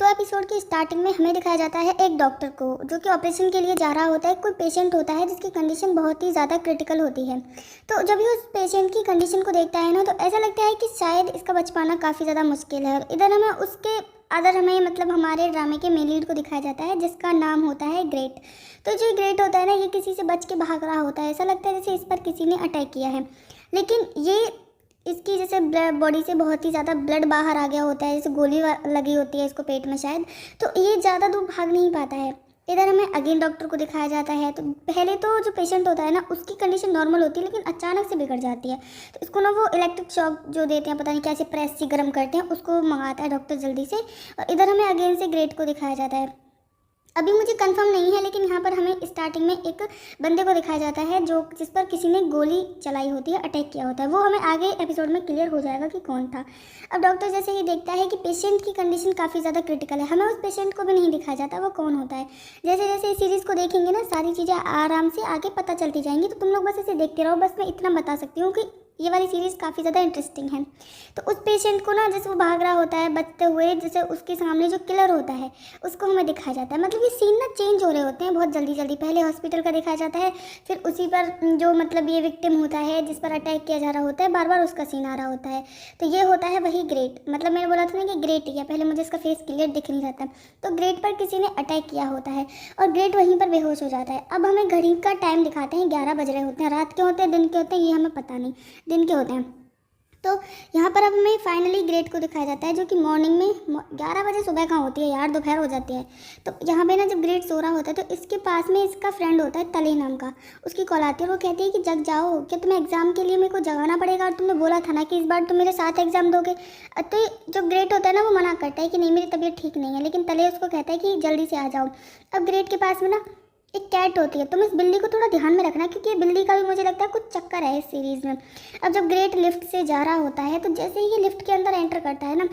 तो एपिसोड की स्टार्टिंग में हमें दिखाया जाता है एक डॉक्टर को जो कि ऑपरेशन के लिए जा रहा होता है। कोई पेशेंट होता है जिसकी कंडीशन बहुत ही ज़्यादा क्रिटिकल होती है। तो जब ये उस पेशेंट की कंडीशन को देखता है ना, तो ऐसा लगता है कि शायद इसका बच पाना काफ़ी ज़्यादा मुश्किल है। और इधर हमें मतलब हमारे ड्रामे के मेन लीड को दिखाया जाता है जिसका नाम होता है ग्रेट। तो जो ग्रेट होता है ना, ये किसी से बच के भाग रहा होता है। ऐसा लगता है जैसे इस पर किसी ने अटैक किया है, लेकिन ये इसकी जैसे बॉडी से बहुत ही ज़्यादा ब्लड बाहर आ गया होता है, जैसे गोली लगी होती है इसको पेट में शायद। तो ये ज़्यादा दूर भाग नहीं पाता है। इधर हमें अगेन डॉक्टर को दिखाया जाता है। तो पहले तो जो पेशेंट होता है ना, उसकी कंडीशन नॉर्मल होती है, लेकिन अचानक से बिगड़ जाती है। तो इसको ना वो इलेक्ट्रिक शॉक जो देते हैं, पता नहीं कैसे प्रेस सी गर्म करते हैं, उसको मंगाता है डॉक्टर जल्दी से। और इधर हमें अगेन से ग्रेट को दिखाया जाता है। अभी मुझे कंफर्म नहीं है, लेकिन यहाँ पर हमें स्टार्टिंग में एक बंदे को दिखाया जाता है जिस पर किसी ने गोली चलाई होती है, अटैक किया होता है। वो हमें आगे एपिसोड में क्लियर हो जाएगा कि कौन था। अब डॉक्टर जैसे ही देखता है कि पेशेंट की कंडीशन काफ़ी ज़्यादा क्रिटिकल है, हमें उस पेशेंट को भी नहीं दिखाया जाता वो कौन होता है। जैसे जैसे इस सीरीज़ को देखेंगे ना, सारी चीज़ें आराम से आगे पता चलती जाएंगी। तो तुम लोग बस इसे देखते रहो। बस मैं इतना बता सकती हूँ कि ये वाली सीरीज़ काफ़ी ज़्यादा इंटरेस्टिंग है। तो उस पेशेंट को ना, जैसे वो भाग रहा होता है बचते हुए, जैसे उसके सामने जो किलर होता है उसको हमें दिखाया जाता है। मतलब ये सीन ना चेंज हो रहे होते हैं बहुत जल्दी जल्दी। पहले हॉस्पिटल का दिखाया जाता है, फिर उसी पर जो मतलब ये विक्टिम होता है जिस पर अटैक किया जा रहा होता है, बार बार उसका सीन आ रहा होता है। तो ये होता है वही ग्रेट। मतलब मैंने बोला था ना कि ग्रेट ही है, पहले मुझे इसका फेस क्लियर दिख नहीं रहता। तो ग्रेट पर किसी ने अटैक किया होता है और ग्रेट वहीं पर बेहोश हो जाता है। अब हमें घड़ी का टाइम दिखाते हैं, 11 बज रहे होते हैं। रात के होते हैं, दिन के होते हैं, ये हमें पता नहीं, दिन के होते हैं। तो यहाँ पर अब हमें फाइनली ग्रेट को दिखाया जाता है जो कि मॉर्निंग में 11 बजे सुबह कहाँ होती है यार, दोपहर हो जाती है। तो यहाँ पे ना जब ग्रेट सो रहा होता है, तो इसके पास में इसका फ्रेंड होता है तले नाम का। उसकी कॉल आती है और वो कहती है कि जग जाओ, क्या तुम्हें एग्ज़ाम के लिए मेरे को जगाना पड़ेगा, और तुमने बोला था ना कि इस बार तुम मेरे साथ एग्ज़ाम दोगे। तो जो ग्रेट होता है ना, वो मना करता है कि नहीं, मेरी तबीयत ठीक नहीं है, लेकिन तले उसको कहता है कि जल्दी से आ जाओ। अब ग्रेट के पास में ना एक कैट होती है। तुम इस बिल्ली को थोड़ा ध्यान में रखना, क्योंकि ये बिल्ली का भी मुझे लगता है कुछ चक्कर है इस सीरीज़ में। अब जब ग्रेट लिफ्ट से जा रहा होता है, तो जैसे ही ये लिफ्ट के अंदर एंटर करता है ना,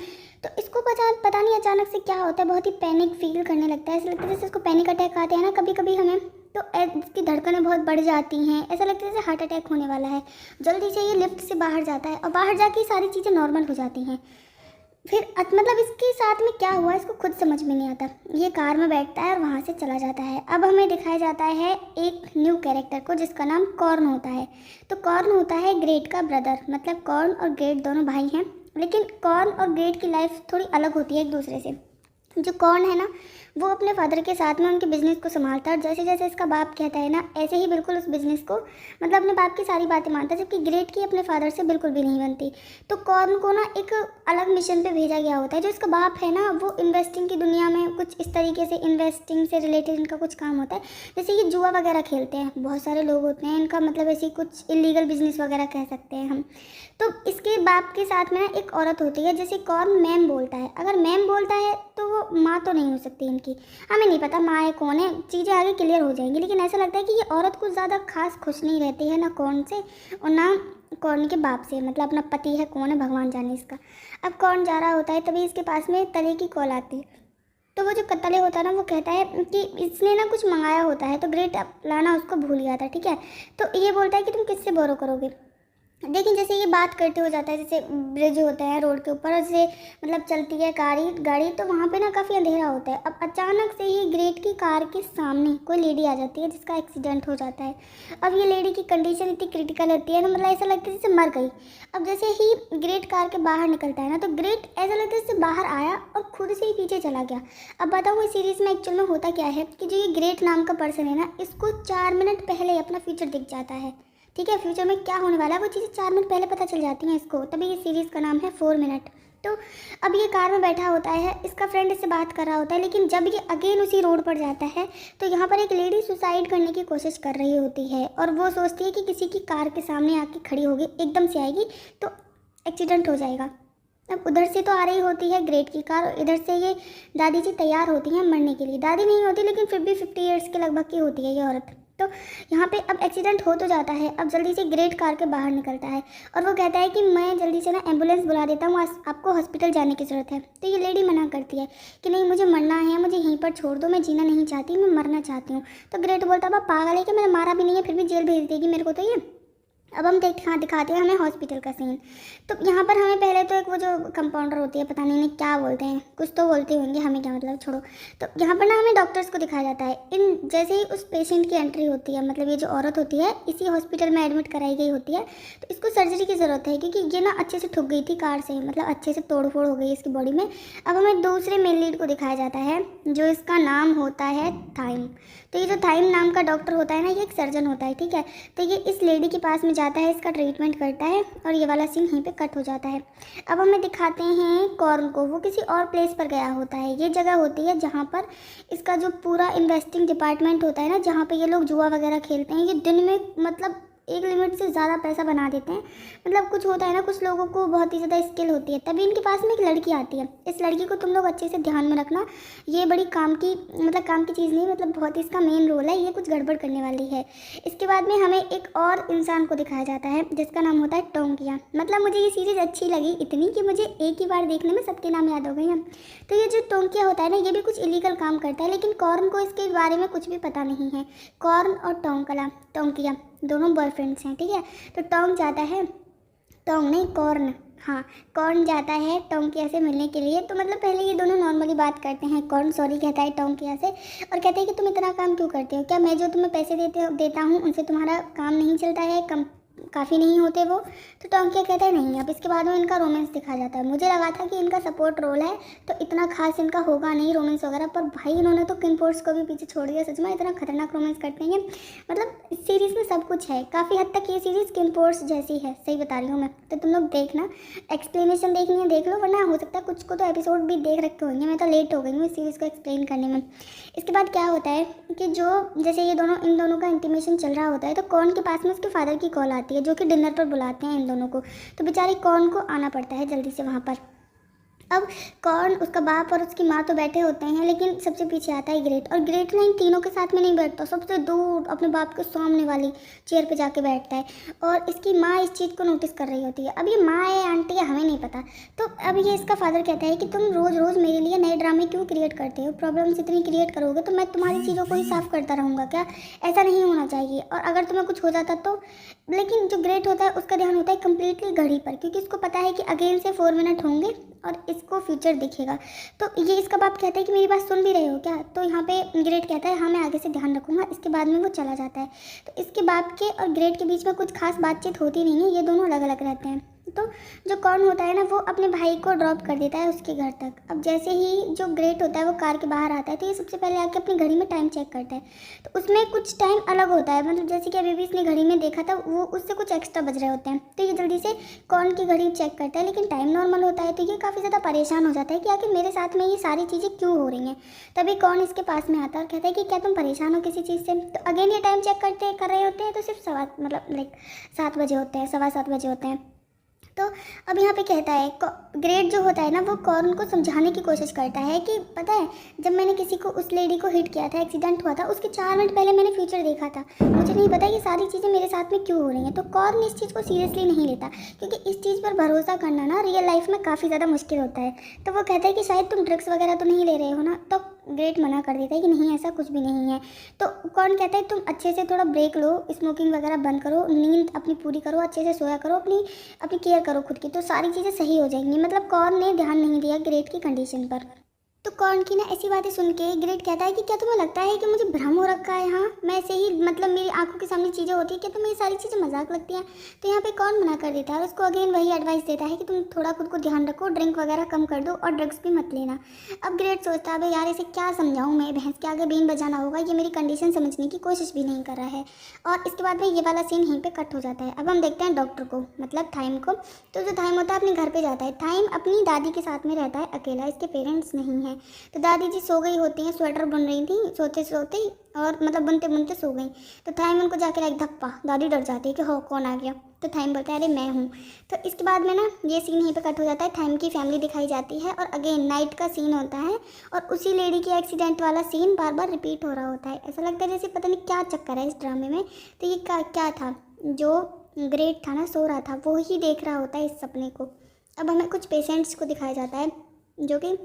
तो इसको पता नहीं अचानक से क्या होता है, बहुत ही पैनिक फील करने लगता है। ऐसा लगता है जैसे इसको पैनिक अटैक आते हैं ना कभी कभी हमें, तो इसकी धड़कनें बहुत बढ़ जाती हैं। ऐसा लगता है जैसे हार्ट अटैक होने वाला है। जल्दी से ये लिफ्ट से बाहर जाता है और बाहर जाके सारी चीज़ें नॉर्मल हो जाती हैं। फिर मतलब इसके साथ में क्या हुआ इसको खुद समझ में नहीं आता। ये कार में बैठता है और वहाँ से चला जाता है। अब हमें दिखाया जाता है एक न्यू कैरेक्टर को जिसका नाम कॉर्न होता है। तो कॉर्न होता है ग्रेट का ब्रदर। मतलब कॉर्न और ग्रेट दोनों भाई हैं, लेकिन कॉर्न और ग्रेट की लाइफ थोड़ी अलग होती है एक दूसरे से। जो कॉर्न है ना, वो अपने फादर के साथ में उनके बिज़नेस को संभालता है, और जैसे जैसे इसका बाप कहता है ना, ऐसे ही बिल्कुल उस बिज़नेस को मतलब अपने बाप की सारी बातें मानता है। जबकि ग्रेट की अपने फादर से बिल्कुल भी नहीं बनती। तो कॉर्न को ना एक अलग मिशन पे भेजा गया होता है। जो इसका बाप है ना, वो इन्वेस्टिंग की दुनिया में कुछ इस तरीके से, इन्वेस्टिंग से रिलेटेड इनका कुछ काम होता है। जैसे ये जुआ वगैरह खेलते हैं, बहुत सारे लोग होते हैं, इनका मतलब ऐसे कुछ इलीगल बिजनेस वगैरह कह सकते हैं हम। तो इसके बाप के साथ में ना एक औरत होती है, जैसे कॉर्न मैम बोलता है। अगर मैम बोलता है तो वो माँ तो नहीं हो सकती इनकी, हमें नहीं पता माँ है कौन है, चीज़ें आगे क्लियर हो जाएंगी। लेकिन ऐसा लगता है कि ये औरत कुछ ज़्यादा खास खुश नहीं रहती है, ना कौन से और ना कौन के बाप से। मतलब अपना पति है, कौन है भगवान जाने इसका। अब कौन जा रहा होता है, तभी इसके पास में तले की कॉल आती है। तो वो जो तले होता है ना, वो कहता है कि इसने ना कुछ मंगाया होता है, तो ग्रेट लाना उसको भूल गया था, ठीक है। तो ये बोलता है कि तुम किससे बोरो करोगे। लेकिन जैसे ये बात करते हो जाता है, जैसे ब्रिज होता है रोड के ऊपर, और जैसे मतलब चलती है गाड़ी, तो वहाँ पे ना काफ़ी अंधेरा होता है। अब अचानक से ही ग्रेट की कार के सामने कोई लेडी आ जाती है जिसका एक्सीडेंट हो जाता है। अब ये लेडी की कंडीशन इतनी क्रिटिकल होती है ना, मतलब ऐसा लगता है जैसे मर गई। अब जैसे ही ग्रेट कार के बाहर निकलता है ना, तो ग्रेट ऐसा लगता है जैसे बाहर आया और खुद से ही पीछे चला गया। अब बताओ इस सीरीज़ में एक्चुअल में होता क्या है कि जो ये ग्रेट नाम का पर्सन है ना, इसको 4 मिनट पहले अपना फ्यूचर दिख जाता है। ठीक है, फ्यूचर में क्या होने वाला है वो चीज़ें 4 मिनट पहले पता चल जाती हैं इसको, तभी ये सीरीज़ का नाम है 4 मिनट। तो अब ये कार में बैठा होता है, इसका फ्रेंड इससे बात कर रहा होता है, लेकिन जब ये अगेन उसी रोड पर जाता है, तो यहाँ पर एक लेडी सुसाइड करने की कोशिश कर रही होती है। और वो सोचती है कि किसी की कार के सामने आके खड़ी होगी, एकदम से आएगी तो एक्सीडेंट हो जाएगा। अब उधर से तो आ रही होती है ग्रेट की कार, और इधर से ये दादी जी तैयार होती हैं मरने के लिए। दादी नहीं होती, लेकिन फिर भी 50 ईयर्स के लगभग की होती है ये औरत। तो यहाँ पे अब एक्सीडेंट हो तो जाता है। अब जल्दी से ग्रेट कार के बाहर निकलता है और वो कहता है कि मैं जल्दी से ना एम्बुलेंस बुला देता हूँ, आपको हॉस्पिटल जाने की ज़रूरत है। तो ये लेडी मना करती है कि नहीं, मुझे मरना है, मुझे यहीं पर छोड़ दो, मैं जीना नहीं चाहती, मैं मरना चाहती हूँ। तो ग्रेट बोलता है, पागल है कि मैंने मारा भी नहीं है, फिर भी जेल भेज देगी मेरे को। तो ये अब हम दिखाते हैं हमें हॉस्पिटल का सीन। तो यहाँ पर हमें पहले तो एक वो जो कंपाउंडर होती है, पता नहीं इन्हें क्या बोलते हैं, कुछ तो बोलते होंगे, हमें क्या मतलब, छोड़ो। तो यहाँ पर ना हमें डॉक्टर्स को दिखाया जाता है। इन जैसे ही उस पेशेंट की एंट्री होती है, मतलब ये जो औरत होती है इसी हॉस्पिटल में एडमिट कराई गई होती है, तो इसको सर्जरी की ज़रूरत है क्योंकि ये ना अच्छे से ठुक गई थी कार से, मतलब अच्छे से तोड़ फोड़ हो गई इसकी बॉडी में। अब हमें दूसरे मेन लीड को दिखाया जाता है जो इसका नाम होता है थाइम। तो ये जो थाइम नाम का डॉक्टर होता है ना, ये एक सर्जन होता है, ठीक है। तो ये इस लेडी के पास में जाता है, इसका ट्रीटमेंट करता है और ये वाला सीन यहीं पे कट हो जाता है। अब हमें दिखाते हैं कॉर्न को, वो किसी और प्लेस पर गया होता है। ये जगह होती है जहाँ पर इसका जो पूरा इन्वेस्टिंग डिपार्टमेंट होता है ना, जहाँ पे ये लोग जुआ वगैरह खेलते हैं। ये दिन में मतलब एक लिमिट से ज़्यादा पैसा बना देते हैं। मतलब कुछ होता है ना, कुछ लोगों को बहुत ही ज़्यादा स्किल होती है। तभी इनके पास में एक लड़की आती है। इस लड़की को तुम लोग अच्छे से ध्यान में रखना, ये बड़ी काम की चीज़ नहीं, मतलब बहुत ही इसका मेन रोल है, ये कुछ गड़बड़ करने वाली है। इसके बाद में हमें एक और इंसान को दिखाया जाता है जिसका नाम होता है टोंकिया। मतलब मुझे ये सीरीज़ अच्छी लगी इतनी कि मुझे एक ही बार देखने में सबके नाम याद हो गए हैं। तो ये जो टोंकिया होता है ना, ये भी कुछ इलीगल काम करता है, लेकिन कॉर्न को इसके बारे में कुछ भी पता नहीं है। कॉर्न और टोंकिया दोनों बॉयफ्रेंड्स हैं, ठीक है। तो टोंग जाता है, टोंग नहीं कॉर्न, हाँ कॉर्न जाता है टोंकिया से मिलने के लिए। तो मतलब पहले ये दोनों नॉर्मली बात करते हैं। कॉर्न सॉरी कहता है टोंकिया से और कहते हैं कि तुम इतना काम क्यों करते हो, क्या मैं जो तुम्हें पैसे देता हूँ उनसे तुम्हारा काम नहीं चलता है, कम काफ़ी नहीं होते वो। तो टोंकिया कहता है नहीं। अब इसके बाद में इनका रोमांस दिखा जाता है। मुझे लगा था कि इनका सपोर्ट रोल है तो इतना खास इनका होगा नहीं रोमांस वगैरह, पर भाई इन्होंने तो किन फोर्स को भी पीछे छोड़ दिया। सच में इतना खतरनाक रोमांस करते हैं। मतलब इस सीरीज़ में सब कुछ है, काफ़ी हद तक ये सीरीज़ किन फोर्स जैसी है, सही बता रही हूँ मैं। तो तुम लोग देखना, एक्सप्लेनेशन देखनी है देख लो, वरना हो सकता है कुछ को तो एपिसोड भी देख रखे होंगे। मैं तो लेट हो गई हूँ इस सीरीज़ को एक्सप्लेन करने में। इसके बाद क्या होता है कि जो जैसे इन दोनों का इंटीमेशन चल रहा होता है, तो कॉर्न के पास में उसके फादर की कॉल आती है जो कि डिनर पर बुलाते हैं इन दोनों को। तो बेचारे कॉर्न को आना पड़ता है जल्दी से वहाँ पर। अब कॉर्न, उसका बाप और उसकी माँ तो बैठे होते हैं, लेकिन सबसे पीछे आता है ग्रेट। और ग्रेट ना इन तीनों के साथ में नहीं बैठता, सबसे दूर अपने बाप के सामने वाली चेयर पे जाके बैठता है। और इसकी माँ इस चीज़ को नोटिस कर रही होती है। अब ये माँ है आंटी है हमें नहीं पता। तो अब ये इसका फादर कहता है कि तुम रोज़ रोज़ मेरे लिए नए ड्रामे क्यों क्रिएट करते हो, प्रॉब्लम्स इतनी क्रिएट करोगे तो मैं तुम्हारी चीज़ों को ही साफ करता रहूँगा क्या, ऐसा नहीं होना चाहिए। और अगर तुम्हें कुछ हो जाता तो। लेकिन जो ग्रेट होता है उसका ध्यान होता है कम्प्लीटली घड़ी पर, क्योंकि उसको पता है कि अगेन से 4 मिनट होंगे और इसको फ्यूचर दिखेगा। तो ये इसका बाप कहता है कि मेरी बात सुन भी रहे हो क्या। तो यहाँ पे ग्रेट कहता है हाँ मैं आगे से ध्यान रखूँगा। इसके बाद में वो चला जाता है। तो इसके बाप के और ग्रेट के बीच में कुछ खास बातचीत होती नहीं है, ये दोनों अलग अलग रहते हैं। तो जो कॉर्न होता है ना, वो अपने भाई को ड्रॉप कर देता है उसके घर तक। अब जैसे ही जो ग्रेट होता है वो कार के बाहर आता है, तो ये सबसे पहले आके अपनी घड़ी में टाइम चेक करता है। तो उसमें कुछ टाइम अलग होता है, मतलब जैसे कि अभी भी इसने घड़ी में देखा था वो उससे कुछ एक्स्ट्रा बज रहे होते हैं। तो ये जल्दी से कॉर्न की घड़ी चेक करता है, लेकिन टाइम नॉर्मल होता है। तो ये काफ़ी ज़्यादा परेशान हो जाता है कि आखिर मेरे साथ में ये सारी चीज़ें क्यों हो रही हैं। तभी कॉर्न इसके पास में आता है और कहता है कि क्या तुम परेशान हो किसी चीज़ से। तो अगेन ये टाइम चेक कर रहे होते हैं, तो सिर्फ 7 बजे होते हैं, 7:15 बजे होते हैं। तो अब यहाँ पे कहता है ग्रेट जो होता है ना, वो कॉर्न को समझाने की कोशिश करता है कि पता है जब मैंने किसी को, उस लेडी को हिट किया था, एक्सीडेंट हुआ था, उसके 4 मिनट पहले मैंने फ्यूचर देखा था। मुझे नहीं पता ये सारी चीज़ें मेरे साथ में क्यों हो रही हैं। तो कॉर्न इस चीज़ को सीरियसली नहीं लेता, क्योंकि इस चीज़ पर भरोसा करना ना रियल लाइफ में काफ़ी ज़्यादा मुश्किल होता है। तो वो कहता है कि शायद तुम ड्रग्स वगैरह तो नहीं ले रहे हो ना। तो ग्रेट मना कर देता है कि नहीं ऐसा कुछ भी नहीं है। तो कौन कहता है तुम अच्छे से थोड़ा ब्रेक लो, स्मोकिंग वगैरह बंद करो, नींद अपनी पूरी करो, अच्छे से सोया करो, अपनी केयर करो खुद की, तो सारी चीज़ें सही हो जाएंगी। मतलब कॉर्न ने ध्यान नहीं दिया ग्रेट की कंडीशन पर। तो कॉर्न की ना ऐसी बातें सुन के ग्रेट कहता है कि क्या तुम्हें लगता है कि मुझे भ्रम हो रखा है, हाँ मैं ऐसे ही, मतलब मेरी आंखों के सामने चीज़ें होती है, क्या तुम्हें ये सारी चीज़ें मजाक लगती हैं। तो यहाँ पे कॉर्न मना कर देता है और उसको अगेन वही एडवाइस देता है कि तुम थोड़ा खुद को ध्यान रखो, ड्रिंक वगैरह कम कर दो और ड्रग्स भी मत लेना। अब ग्रेट सोचता है यार इसे क्या समझाऊँ मैं, भैंस के आगे बीन बजाना होगा, ये मेरी कंडीशन समझने की कोशिश भी नहीं कर रहा है। और इसके बाद में ये वाला सीन यहीं पर कट हो जाता है। अब हम देखते हैं डॉक्टर को, मतलब थाइम को। तो जो थाइम होता है अपने घर पर जाता है। थाइम अपनी दादी के साथ में रहता है अकेला, इसके पेरेंट्स नहीं हैं। तो दादी जी सो गई होती हैं, स्वेटर बुन रही थी सोते सोते, और मतलब बुनते बुनते सो गई। तो थाइम उनको जाके लाइक धप्पा, दादी डर जाती है कि हो कौन आ गया। तो थाइम बोलता है अरे मैं हूँ। तो इसके बाद में ना ये सीन यहीं पे कट हो जाता है। थाइम की फैमिली दिखाई जाती है और अगेन नाइट का सीन होता है और उसी लेडी की एक्सीडेंट वाला सीन बार बार रिपीट हो रहा होता है। ऐसा लगता है जैसे पता नहीं क्या चक्कर है इस ड्रामे में। तो ये क्या था, जो ग्रेट था ना सो रहा था, वो ही देख रहा होता है इस सपने को। अब हमें कुछ पेशेंट्स को दिखाया जाता है जो कि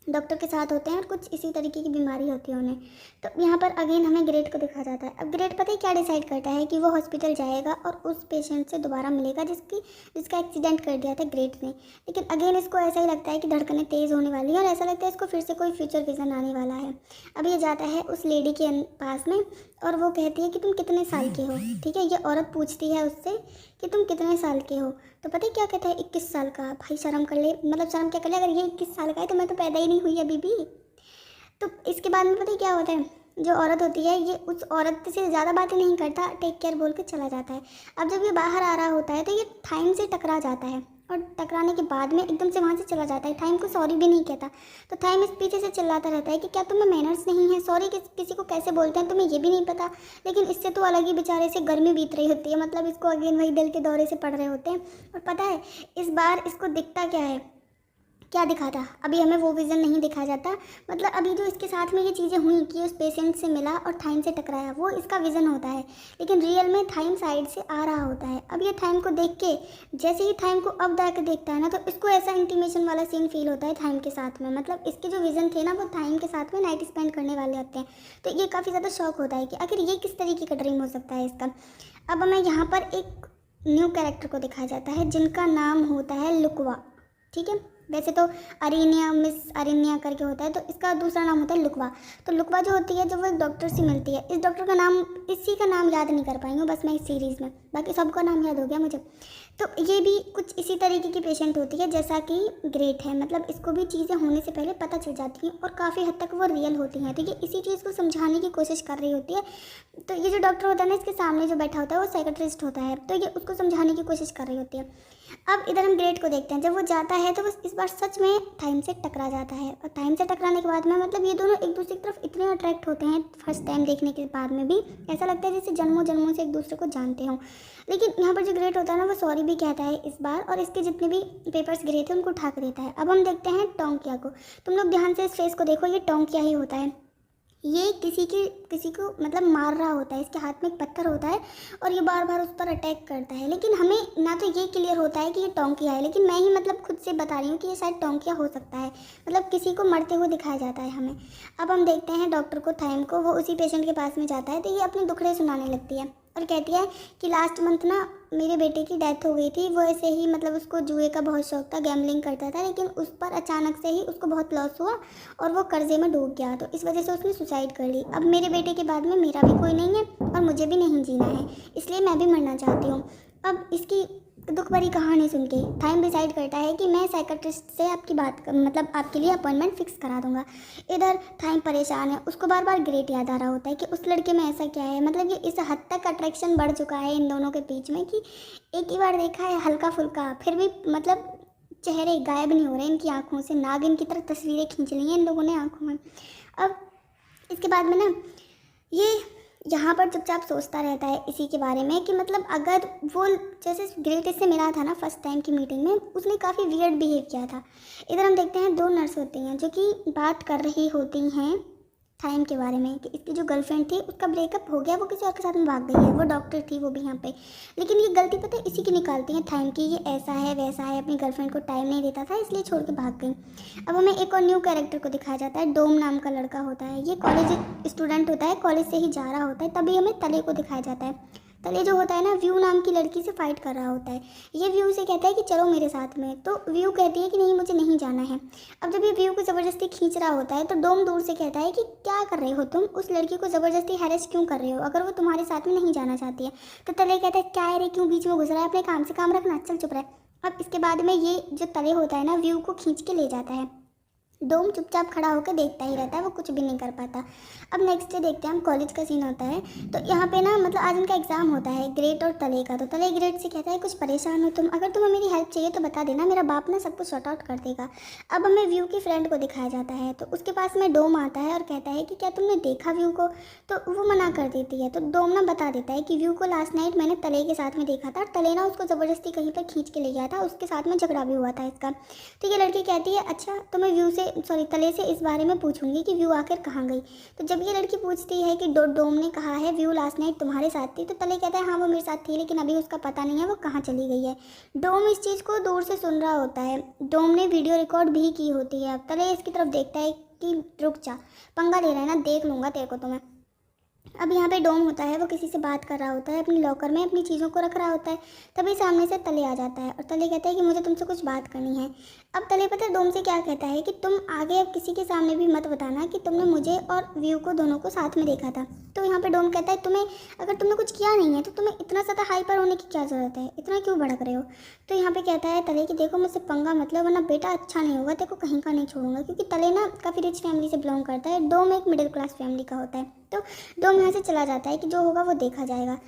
डॉक्टर के साथ होते हैं और कुछ इसी तरीके की बीमारी होती है उन्हें। तो यहाँ पर अगेन हमें ग्रेट को दिखाया जाता है। अब ग्रेट पता है क्या डिसाइड करता है कि वो हॉस्पिटल जाएगा और उस पेशेंट से दोबारा मिलेगा जिसका एक्सीडेंट कर दिया था ग्रेट ने। लेकिन अगेन इसको ऐसा ही लगता है कि धड़कनें तेज़ होने वाली हैं और ऐसा लगता है इसको फिर से कोई फ्यूचर विजन आने वाला है। अब ये जाता है उस लेडी के पास में और वो कहती है कि तुम कितने साल के हो। ठीक है, ये औरत पूछती है उससे कि तुम कितने साल के हो। तो पता है क्या कहता है, 21 साल का। भाई शर्म कर ले, मतलब शर्म क्या कर ले, अगर ये 21 साल का है तो मैं तो पैदा ही नहीं हुई अभी भी। तो इसके बाद में पता है क्या होता है, जो औरत होती है ये उस औरत से ज़्यादा बातें नहीं करता, टेक केयर बोल के चला जाता है। अब जब ये बाहर आ रहा होता है तो ये टाइम से टकरा जाता है और टकराने के बाद में एकदम से वहाँ से चला जाता है। टाइम को सॉरी भी नहीं कहता। तो टाइम इस पीछे से चिल्लाता रहता है कि क्या तुम्हें मैनर्स नहीं है, सॉरी किसी को कैसे बोलते हैं तुम्हें ये भी नहीं पता। लेकिन इससे तो अलग ही बेचारे से गर्मी बीत रही होती है, मतलब इसको अगेन वही दिल के दौरे से पड़ रहे होते हैं। और पता है इस बार इसको दिखता क्या है, क्या दिखा था, अभी हमें वो विज़न नहीं दिखाया जाता। मतलब अभी जो इसके साथ में ये चीज़ें हुई कि उस पेशेंट से मिला और थाइम से टकराया, वो इसका विज़न होता है। लेकिन रियल में थाइम साइड से आ रहा होता है। अब ये थाइम को देख के, जैसे ही थाइम को अब जाकर देखता है ना, तो इसको ऐसा इंटीमेशन वाला सीन फील होता है थाइम के साथ में। मतलब इसके जो विज़न थे ना वो थाइम के साथ में नाइट स्पेंड करने वाले होते हैं। तो ये काफ़ी ज़्यादा शौक होता है कि आखिर ये किस तरीके का ड्रीम हो सकता है इसका। अब हमें यहाँ पर एक न्यू कैरेक्टर को दिखाया जाता है जिनका नाम होता है लुकवा। ठीक है, वैसे तो अरिनिया, मिस अरिनिया करके होता है, तो इसका दूसरा नाम होता है लुकवा। तो लुकवा जो होती है, जो वो एक डॉक्टर से मिलती है, इस डॉक्टर का नाम, इसी का नाम याद नहीं कर पाई हूँ बस मैं इस सीरीज़ में, बाकी सबका नाम याद हो गया मुझे। तो ये भी कुछ इसी तरीके की पेशेंट होती है जैसा कि ग्रेट है। मतलब इसको भी चीज़ें होने से पहले पता चल जाती हैं और काफ़ी हद तक वो रियल होती हैं। तो ये इसी चीज़ को समझाने की कोशिश कर रही होती है। तो ये जो डॉक्टर होता है ना, इसके सामने जो बैठा होता है वो साइकेट्रिस्ट होता है, तो ये उसको समझाने की कोशिश कर रही होती है। अब इधर हम ग्रेट को देखते हैं। जब वो जाता है तो बस इस बार सच में टाइम से टकरा जाता है, और टाइम से टकराने के बाद में मतलब ये दोनों एक दूसरे की तरफ इतने अट्रैक्ट होते हैं फर्स्ट टाइम देखने के बाद में भी, ऐसा लगता है जैसे जन्मों जन्मों से एक दूसरे को जानते हों। लेकिन यहाँ पर जो ग्रेट होता है ना, वो सॉरी भी कहता है इस बार, और इसके जितने भी पेपर्स गिरे थे उनको उठा कर देता है। अब हम देखते हैं टोंकिया को। तुम लोग ध्यान से इस फेस को देखो, ये टोंकिया ही होता है। ये किसी को मतलब मार रहा होता है, इसके हाथ में एक पत्थर होता है और ये बार बार उस पर अटैक करता है। लेकिन हमें ना तो ये क्लियर होता है कि ये टोंकिया है, लेकिन मैं ही मतलब खुद से बता रही हूँ कि ये शायद टोंकिया हो सकता है। मतलब किसी को मरते हुए दिखाया जाता है हमें। अब हम देखते हैं डॉक्टर को, थाइम को, वो उसी पेशेंट के पास में जाता है तो ये अपने दुखड़े सुनाने लगती है और कहती है कि लास्ट मंथ ना मेरे बेटे की डेथ हो गई थी। वो ऐसे ही मतलब उसको जुए का बहुत शौक था, गैम्बलिंग करता था, लेकिन उस पर अचानक से ही उसको बहुत लॉस हुआ और वो कर्जे में डूब गया। तो इस वजह से उसने सुसाइड कर ली। अब मेरे बेटे के बाद में मेरा भी कोई नहीं है और मुझे भी नहीं जीना है, इसलिए मैं भी मरना चाहती हूँ। अब इसकी दुख भरी कहानी सुन के थाइम डिसाइड करता है कि मैं साइकेट्रिस्ट से आपकी मतलब आपके लिए अपॉइंटमेंट फिक्स करा दूंगा। इधर थाइम परेशान है, उसको बार बार ग्रेट याद आ रहा होता है कि उस लड़के में ऐसा क्या है। मतलब ये इस हद तक अट्रैक्शन बढ़ चुका है इन दोनों के बीच में कि एक ही बार देखा है हल्का फुल्का, फिर भी मतलब चेहरे गायब नहीं हो रहे इनकी आंखों से। नागिन की तरह तस्वीरें खींच ली हैं इन लोगों ने आंखों में। अब इसके बाद में ना ये यहाँ पर चुपचाप सोचता रहता है इसी के बारे में कि मतलब अगर वो जैसे ग्रेट से मिला था ना फर्स्ट टाइम की मीटिंग में, उसने काफ़ी वियर्ड बिहेव किया था। इधर हम देखते हैं दो नर्स होती हैं जो कि बात कर रही होती हैं थाइम के बारे में कि इसकी जो गर्लफ्रेंड थी उसका ब्रेकअप हो गया, वो किसी और के साथ में भाग गई है। वो डॉक्टर थी वो भी यहाँ पे, लेकिन ये गलती पता है इसी की निकालती है थाइम की, ये ऐसा है वैसा है, अपनी गर्लफ्रेंड को टाइम नहीं देता था इसलिए छोड़ के भाग गई। अब हमें एक और न्यू कैरेक्टर को दिखाया जाता है, डोम नाम का लड़का होता है। ये कॉलेज स्टूडेंट होता है, कॉलेज से ही जा रहा होता है, तभी हमें तले को दिखाया जाता है। तले जो होता है ना, व्यू नाम की लड़की से फाइट कर रहा होता है। ये व्यू से कहता है कि चलो मेरे साथ में, तो व्यू कहती है कि नहीं मुझे नहीं जाना है। अब जब ये व्यू को ज़बरदस्ती खींच रहा होता है तो डोम दूर से कहता है कि क्या कर रहे हो तुम, उस लड़की को ज़बरदस्ती हैरेस क्यों कर रहे हो अगर वो तुम्हारे साथ में नहीं जाना चाहती है। तो तले कहता है क्या है रे, क्यों बीच में घुस रहा है, अपने काम से काम रखना, चल चुप रहे। अब इसके बाद में ये जो तले होता है ना, व्यू को खींच के ले जाता है। डोम चुपचाप खड़ा होकर देखता ही रहता है, वो कुछ भी नहीं कर पाता। अब नेक्स्ट डे देखते हैं हम, कॉलेज का सीन होता है। तो यहाँ पे ना मतलब आज उनका एग्जाम होता है ग्रेट और तले का। तो तले ग्रेट से कहता है कुछ परेशान हो तुम, अगर तुम्हें मेरी हेल्प चाहिए तो बता देना, मेरा बाप ना सब कुछ सॉर्ट आउट कर देगा। अब हमें व्यू की फ्रेंड को दिखाया जाता है, तो उसके पास में डोम आता है और कहता है कि क्या तुमने देखा व्यू को। तो वो मना कर देती है। तो डोम ना बता देता है कि व्यू को लास्ट नाइट मैंने तले के साथ में देखा था, और तले ना उसको ज़बरदस्ती कहीं पर खींच के ले गया था, उसके साथ में झगड़ा भी हुआ था इसका। तो ये लड़की कहती है अच्छा तुम्हें व्यू से तले से इस बारे में पूछूंगी कि व्यू आखिर कहाँ गई। तो जब ये लड़की पूछती है कि डोम ने कहा है व्यू लास्ट नाइट तुम्हारे साथ थी, तो तले कहता है हाँ वो मेरे साथ थी, लेकिन अभी उसका पता नहीं है वो कहाँ चली गई है। डोम इस चीज़ को दूर से सुन रहा होता है, डोम ने वीडियो रिकॉर्ड भी की होती है। अब तले इसकी तरफ देखता है कि रुक जा, पंगा ले रहा है ना, देख लूँगा तेरे को तो मैं। अब यहाँ पे डोम होता है, वो किसी से बात कर रहा होता है, अपनी लॉकर में अपनी चीज़ों को रख रहा होता है। तभी सामने से तले आ जाता है और तले कहता है कि मुझे तुमसे कुछ बात करनी है। अब तले पता है डोम से क्या कहता है कि तुम आगे अब किसी के सामने भी मत बताना कि तुमने मुझे और व्यू को दोनों को साथ में देखा था। तो यहाँ पे डोम कहता है तुम्हें अगर तुमने कुछ किया नहीं है तो तुम्हें इतना ज़्यादा हाइपर होने की क्या ज़रूरत है, इतना क्यों भड़क रहे हो। तो यहाँ पे कहता है तले कि देखो मुझसे पंगा मतलब वरना बेटा अच्छा नहीं होगा, तेरे को कहीं का नहीं छोड़ूंगा। क्योंकि तले ना काफ़ी रिच फैमिली से बिलोंग करता है, डोम एक मिडिल क्लास फैमिली का होता है। तो डोम यहाँ से चला जाता है कि जो होगा वो देखा जाएगा।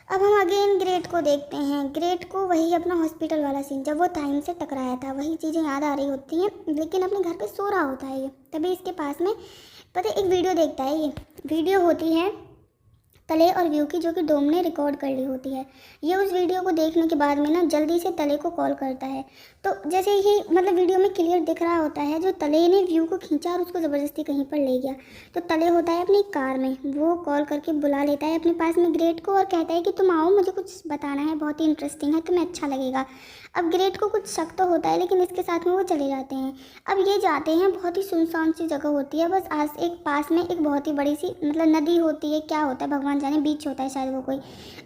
अब हम अगेन ग्रेट को देखते हैं। ग्रेट को वही अपना हॉस्पिटल वाला सीन, जब वो टाइम से टकराया था, वही चीज़ें याद आ रही होती हैं, लेकिन अपने घर पे सो रहा होता है ये। तभी इसके पास में पता है एक वीडियो देखता है, ये वीडियो होती है तले और व्यू की, जो कि डोम ने रिकॉर्ड कर ली होती है। ये उस वीडियो को देखने के बाद में ना जल्दी से तले को कॉल करता है। तो जैसे ही मतलब वीडियो में क्लियर दिख रहा होता है, जो तले ने व्यू को खींचा और उसको ज़बरदस्ती कहीं पर ले गया। तो तले होता है अपनी कार में, वो कॉल करके बुला लेता है अपने पास में ग्रेट को और कहता है कि तुम आओ, मुझे कुछ बताना है, बहुत ही इंटरेस्टिंग है, तुम्हें अच्छा लगेगा। अब ग्रेट को कुछ शक तो होता है, लेकिन इसके साथ में वो चले जाते हैं। अब ये जाते हैं, बहुत ही सुनसान सी जगह होती है, बस आज एक पास में एक बहुत ही बड़ी सी मतलब नदी होती है, क्या होता है भगवान जाने, बीच होता है शायद वो कोई।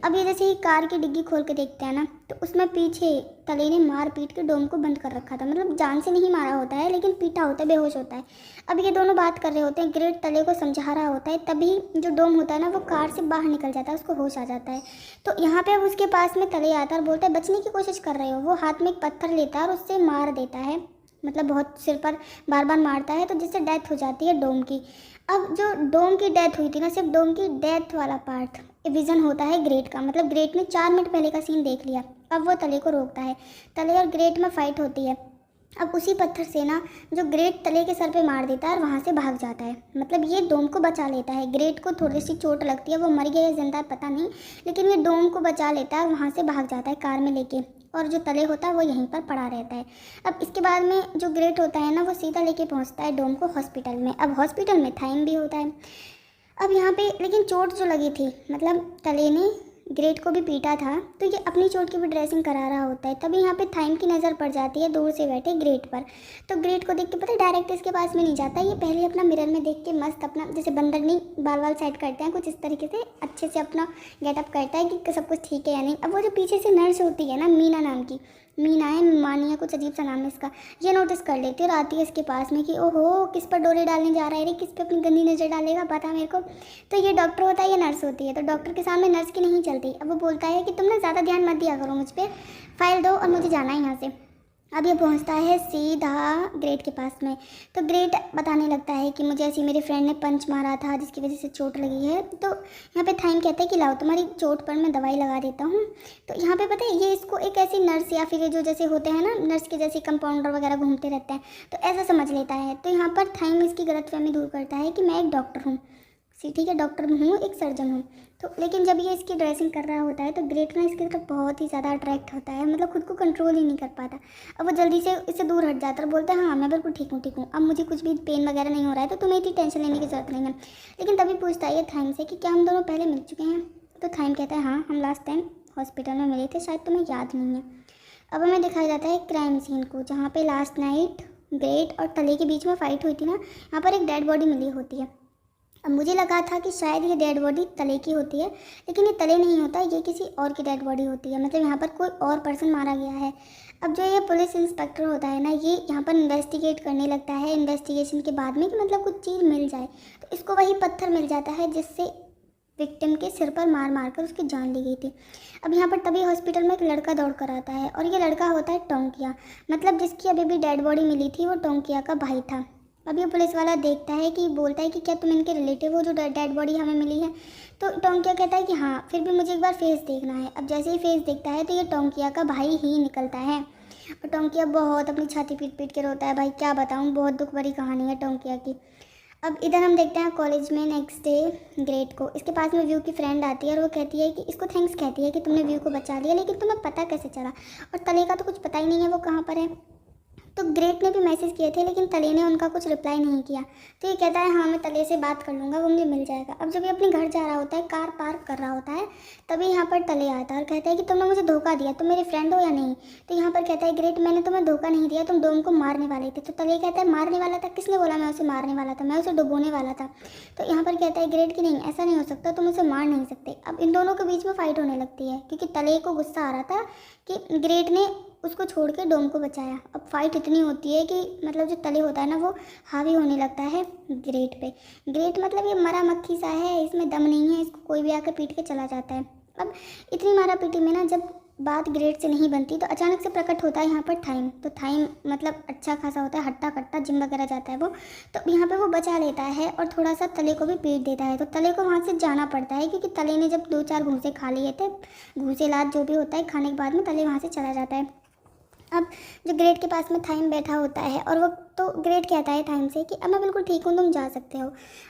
अब ये जैसे ही कार की डिग्गी खोल के देखते हैं ना, तो उसमें पीछे तले ने मार पीट के डोम को बंद कर रखा था। मतलब जान से नहीं मारा होता है, लेकिन पीटा होता है, बेहोश होता है। अब ये दोनों बात कर रहे होते हैं, ग्रेट तले को समझा रहा होता है, तभी जो डोम होता है ना वो कार से बाहर निकल जाता है, उसको होश आ जाता है। तो यहाँ पे अब उसके पास में तले आता है और बोलता है बचने की कोशिश कर रहे हो। वो हाथ में एक पत्थर लेता है और उससे मार देता है, मतलब बहुत सिर पर बार बार मारता है, तो जिससे डेथ हो जाती है डोम की। अब जो डोम की डेथ हुई थी ना, सिर्फ डोम की डेथ वाला पार्ट विज़न होता है ग्रेट का, मतलब ग्रेट ने 4 मिनट पहले का सीन देख लिया। अब वो तले को रोकता है, तले और ग्रेट में फाइट होती है। अब उसी पत्थर से ना जो ग्रेट तले के सर पे मार देता है और वहाँ से भाग जाता है। मतलब ये डोम को बचा लेता है। ग्रेट को थोड़ी सी चोट लगती है, वो मर गया या जिंदा है पता नहीं, लेकिन ये डोम को बचा लेता है, वहाँ से भाग जाता है कार में लेके, और जो तले होता है वो यहीं पर पड़ा रहता है। अब इसके बाद में जो ग्रेट होता है ना, वो सीधा लेके पहुँचता है डोम को हॉस्पिटल में। अब हॉस्पिटल में थाइम भी होता है। अब यहाँ पे लेकिन चोट जो लगी थी, मतलब तले ने ग्रेट को भी पीटा था, तो ये अपनी चोट की भी ड्रेसिंग करा रहा होता है। तभी यहाँ पे थाइम की नज़र पड़ जाती है दूर से बैठे ग्रेट पर। तो ग्रेट को देख के पता है डायरेक्ट इसके पास में नहीं जाता, ये पहले अपना मिरर में देख के मस्त अपना जैसे बंदर नहीं बाल वाल सेट करते हैं, कुछ इस तरीके से अच्छे से अपना गेटअप करता है कि सब कुछ ठीक है या नहीं। अब वो जो पीछे से नर्स होती है ना, मीना नाम की, मीना है, मानिया कुछ अजीब सा नाम है इसका, ये नोटिस कर लेती है और आती है इसके पास में कि ओहो किस पर डोरे डालने जा रहा है रे, किस पे अपनी गंदी नज़र डालेगा बता मेरे को। तो ये डॉक्टर होता है, ये नर्स होती है। तो डॉक्टर के सामने नर्स की नहीं चलती। अब वो बोलता है कि तुम ना ज़्यादा ध्यान मत दिया करो मुझ पर, फाइल दो और मुझे जाना है यहाँ से। अब ये पहुंचता है सीधा ग्रेट के पास में। तो ग्रेट बताने लगता है कि मुझे ऐसी मेरे फ्रेंड ने पंच मारा था जिसकी वजह से चोट लगी है। तो यहाँ पे थाइम कहता है कि लाओ तुम्हारी चोट पर मैं दवाई लगा देता हूँ। तो यहाँ पे पता है ये इसको एक ऐसी नर्स या फिर जो जैसे होते हैं ना नर्स के जैसे कंपाउंडर वगैरह घूमते रहते हैं, तो ऐसा समझ लेता है। तो यहाँ पर थाइम इसकी गलतफहमी दूर करता है कि मैं एक डॉक्टर हूँ, ठीक है डॉक्टर हूँ, एक सर्जन हूँ। तो लेकिन जब ये इसकी ड्रेसिंग कर रहा होता है तो ग्रेट ना इसकी तरफ बहुत ही ज़्यादा अट्रैक्ट होता है, मतलब खुद को कंट्रोल ही नहीं कर पाता। अब वो जल्दी से इससे दूर हट जाता है और बोलता है हाँ मैं बिल्कुल ठीक हूँ, अब मुझे कुछ भी पेन वगैरह नहीं हो रहा है, तो तुम्हें इतनी टेंशन लेने की ज़रूरत नहीं है। लेकिन तभी पूछता है ये थाइम से कि क्या हम दोनों पहले मिल चुके हैं। तो थाइम कहता है हाँ हम लास्ट टाइम हॉस्पिटल में मिले थे, शायद तुम्हें याद नहीं है। अब हमें दिखाया जाता है क्राइम सीन को, जहाँ पे लास्ट नाइट ग्रेट और तले के बीच में फाइट हुई थी ना, यहाँ पर एक डेड बॉडी मिली होती है। अब मुझे लगा था कि शायद ये डेड बॉडी तले की होती है, लेकिन ये तले नहीं होता, ये किसी और की डेड बॉडी होती है, मतलब यहाँ पर कोई और पर्सन मारा गया है। अब जो ये पुलिस इंस्पेक्टर होता है ना, ये यहाँ पर इन्वेस्टिगेट करने लगता है इन्वेस्टिगेशन के बाद में कि मतलब कुछ चीज़ मिल जाए। तो इसको वही पत्थर मिल जाता है जिससे विक्टिम के सिर पर मार मार कर उसकी जान ली गई थी। अब यहाँ पर तभी हॉस्पिटल में एक लड़का दौड़ कर आता है, और ये लड़का होता है टोंकिया, मतलब जिसकी अभी भी डेड बॉडी मिली थी वो टोंकिया का भाई था। अब ये पुलिस वाला देखता है कि बोलता है कि क्या तुम इनके रिलेटिव हो जो डेड बॉडी हमें मिली है। तो टोंकिया कहता है कि हाँ, फिर भी मुझे एक बार फेस देखना है। अब जैसे ही फेस देखता है तो ये टोंकिया का भाई ही निकलता है, और टोंकिया बहुत अपनी छाती पीट पीट के रोता है। भाई क्या बताऊँ, बहुत दुख भरी कहानी है टोंकिया की। अब इधर हम देखते हैं कॉलेज में नेक्स्ट डे ग्रेट को इसके पास में व्यू की फ्रेंड आती है और वो कहती है कि इसको थैंक्स कहती है कि तुमने व्यू को बचा लिया, लेकिन तुम्हें पता कैसे चला, और तले का तो कुछ पता ही नहीं है वो कहाँ पर है। तो ग्रेट ने भी मैसेज किए थे लेकिन तले ने उनका कुछ रिप्लाई नहीं किया। तो ये कहता है हाँ मैं तले से बात कर लूँगा, वो मुझे मिल जाएगा। अब जब ये अपने घर जा रहा होता है, कार पार्क कर रहा होता है, तभी यहाँ पर तले आता है और कहता है कि तुमने मुझे धोखा दिया, तुम मेरे फ्रेंड हो या नहीं। तो यहाँ पर कहता है ग्रेट मैंने तुम्हें धोखा नहीं दिया, तुम डोम को मारने वाले थे। तो तले कहता है मारने वाला था? किसने बोला मैं उसे मारने वाला था? मैं उसे डुबोने वाला था। तो यहाँ पर कहता है ग्रेट कि नहीं ऐसा नहीं हो सकता, तुम उसे मार नहीं सकते। अब इन दोनों के बीच में फाइट होने लगती है क्योंकि तले को गुस्सा आ रहा था कि ग्रेट ने उसको छोड़ के डोम को बचाया। अब फाइट इतनी होती है कि मतलब जो तले होता है ना वो हावी होने लगता है ग्रेट पे। ग्रेट मतलब ये मरा मक्खी सा है, इसमें दम नहीं है, इसको कोई भी आकर पीट के चला जाता है। अब इतनी मारा पीटी में ना जब बात ग्रेट से नहीं बनती तो अचानक से प्रकट होता है यहाँ पर थाइम। तो थाइम मतलब अच्छा खासा होता है, हट्टा कट्टा, जिम वगैरह जाता है वो। तो यहाँ पे वो बचा लेता है और थोड़ा सा तले को भी पीट देता है। तो तले को वहाँ से जाना पड़ता है क्योंकि तले ने जब 2-4 घूंसे खा लिए थे, घूंसे लाद जो भी होता है खाने के बाद में तले वहाँ से चला जाता है। अब जो ग्रेट के पास में थाइम बैठा होता है और वो तो ग्रेट कहता है थाइम से कि अब मैं बिल्कुल ठीक हूँ, तुम जा सकते हो।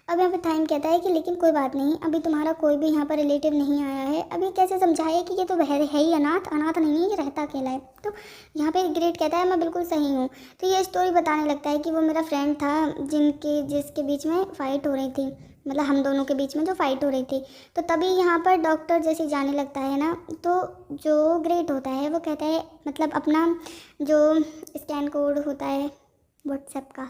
अब यहाँ पे थाइम कहता है कि लेकिन कोई बात नहीं, अभी तुम्हारा कोई भी यहाँ पर रिलेटिव नहीं आया है। अब ये कैसे समझाए कि ये तो है ही अनाथ नहीं है, ये रहता अकेला है। तो यहाँ पे ग्रेट कहता है मैं बिल्कुल सही हूँ। तो ये स्टोरी बताने लगता है कि वो मेरा फ्रेंड था जिसके बीच में फ़ाइट हो रही थी, मतलब हम दोनों के बीच में जो फाइट हो रही थी। तो तभी यहाँ पर डॉक्टर जैसे जाने लगता है ना, तो जो ग्रेट होता है वो कहता है मतलब अपना जो स्कैन कोड होता है व्हाट्सएप का,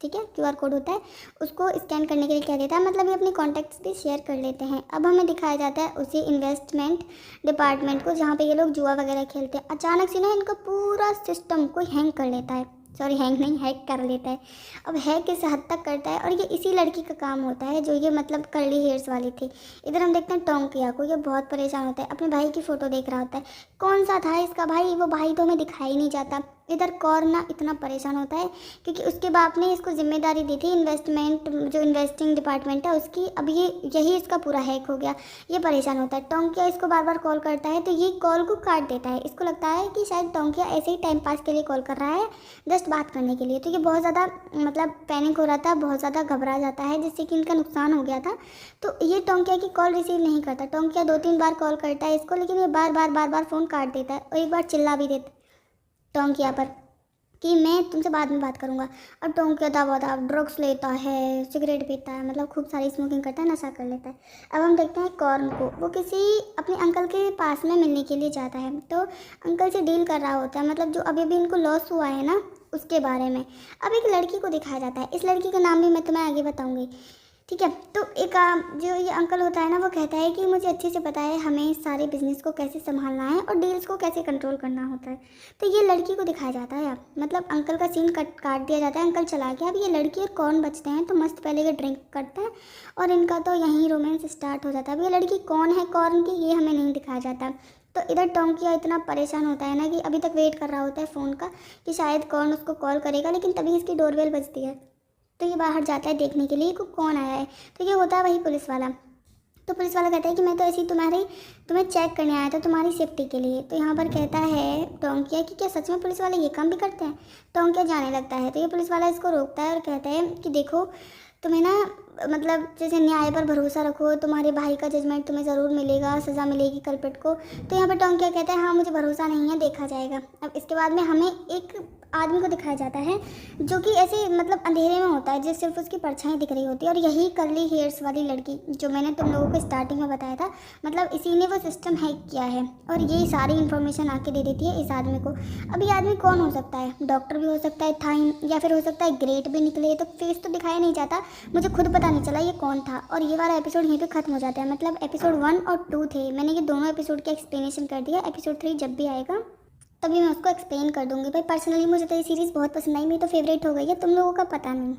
ठीक है, QR कोड होता है, उसको स्कैन करने के लिए कह देता है। मतलब ये अपनी कॉन्टैक्ट्स भी शेयर कर लेते हैं। अब हमें दिखाया जाता है उसी इन्वेस्टमेंट डिपार्टमेंट को जहाँ पे ये लोग जुआ वगैरह खेलते हैं। अचानक से ना इनका पूरा सिस्टम कोई हैंग कर लेता है, सॉरी हैंग नहीं, हैक कर लेता है। अब हैक किस हद तक करता है और ये इसी लड़की का काम होता है जो ये मतलब कर्ली हेयर्स वाली थी। इधर हम देखते हैं टोंकिया को, ये बहुत परेशान होता है, अपने भाई की फ़ोटो देख रहा होता है, कौन सा था इसका भाई, वो भाई तो हमें दिखाई नहीं जाता। इधर कॉर्ना इतना परेशान होता है क्योंकि उसके बाप ने इसको जिम्मेदारी दी थी इन्वेस्टमेंट जो इन्वेस्टिंग डिपार्टमेंट है उसकी। अब ये यही इसका पूरा हैक हो गया, ये परेशान होता है। टोंकिया इसको बार बार कॉल करता है तो ये कॉल को काट देता है। इसको लगता है कि शायद टोंकिया ऐसे ही टाइम पास के लिए कॉल कर रहा है, जस्ट बात करने के लिए। तो ये बहुत ज़्यादा मतलब पैनिक हो रहा था, बहुत ज़्यादा घबरा जाता है जिससे कि इनका नुकसान हो गया था। तो ये टोंकिया की कॉल रिसीव नहीं करता। टोंकिया 2-3 बार कॉल करता है इसको, लेकिन ये बार बार फ़ोन काट देता है और एक बार चिल्ला भी देता टोंकिया पर कि मैं तुमसे बाद में बात करूँगा। अब टोंकिया दावा ड्रग्स लेता है, सिगरेट पीता है, मतलब खूब सारी स्मोकिंग करता है, नशा कर लेता है। अब हम देखते हैं कॉर्न को, वो किसी अपने अंकल के पास में मिलने के लिए जाता है। तो अंकल से डील कर रहा होता है, मतलब जो अभी भी इनको लॉस हुआ है ना उसके बारे में। अब एक लड़की को दिखाया जाता है, इस लड़की का नाम भी मैं तुम्हें आगे बताऊँगी, ठीक है। तो एक जो ये अंकल होता है ना वो कहता है कि मुझे अच्छे से पता है हमें सारे बिजनेस को कैसे संभालना है और डील्स को कैसे कंट्रोल करना होता है। तो ये लड़की को दिखाया जाता है, मतलब अंकल का सीन काट दिया जाता है, अंकल चला गया। अब ये लड़की और कौन बचते हैं तो मस्त पहले ये ड्रिंक करता है और इनका तो यहीं रोमांस स्टार्ट हो जाता है। अब ये लड़की कौन है कौन की ये हमें नहीं दिखाया जाता। तो इधर टोंकिया इतना परेशान होता है ना कि अभी तक वेट कर रहा होता है फ़ोन का कि शायद कौन उसको कॉल करेगा, लेकिन तभी इसकी डोरबेल बजती है। तो ये बाहर जाता है देखने के लिए कि कौन आया है। तो ये होता है वही पुलिस वाला। तो पुलिस वाला कहता है कि मैं तो ऐसे ही तुम्हें चेक करने आया था तुम्हारी सेफ्टी के लिए। तो यहाँ पर कहता है टोंकिया कि क्या सच में पुलिस वाले ये काम भी करते हैं। टोंकिया जाने लगता है तो ये पुलिस वाला इसको रोकता है और कहता है कि देखो तुम्हें ना मतलब जैसे न्याय पर भरोसा रखो, तुम्हारे भाई का जजमेंट तुम्हें ज़रूर मिलेगा, सज़ा मिलेगी कल्प्रिट को। तो यहाँ पर टोंकिया कहता है हाँ मुझे भरोसा नहीं है, देखा जाएगा। अब इसके बाद में हमें एक आदमी को दिखाया जाता है जो कि ऐसे मतलब अंधेरे में होता है, जिस सिर्फ उसकी परछाई दिख रही होती है। और यही कर्ली हेयर्स वाली लड़की जो मैंने तुम लोगों को स्टार्टिंग में बताया था, मतलब इसी ने वो सिस्टम हैक किया है और यही सारी इन्फॉर्मेशन आके दे देती है इस आदमी को। अब ये आदमी कौन हो सकता है, डॉक्टर भी हो सकता है थाइम, या फिर हो सकता है ग्रेट भी निकले। तो फेस तो दिखाया नहीं जाता, मुझे खुद पता नहीं चला ये कौन था। और ये वाला एपिसोड यहीं पे खत्म हो जाता है। मतलब एपिसोड 1 और 2 थे, मैंने ये दोनों एपिसोड का एक्सप्लेनेशन कर दिया। एपिसोड 3 जब भी आएगा तभी मैं उसको एक्सप्लेन कर दूंगी। भाई पर्सनली मुझे तो ये सीरीज़ बहुत पसंद आई, मेरी तो फेवरेट हो गई है, तुम लोगों का पता नहीं।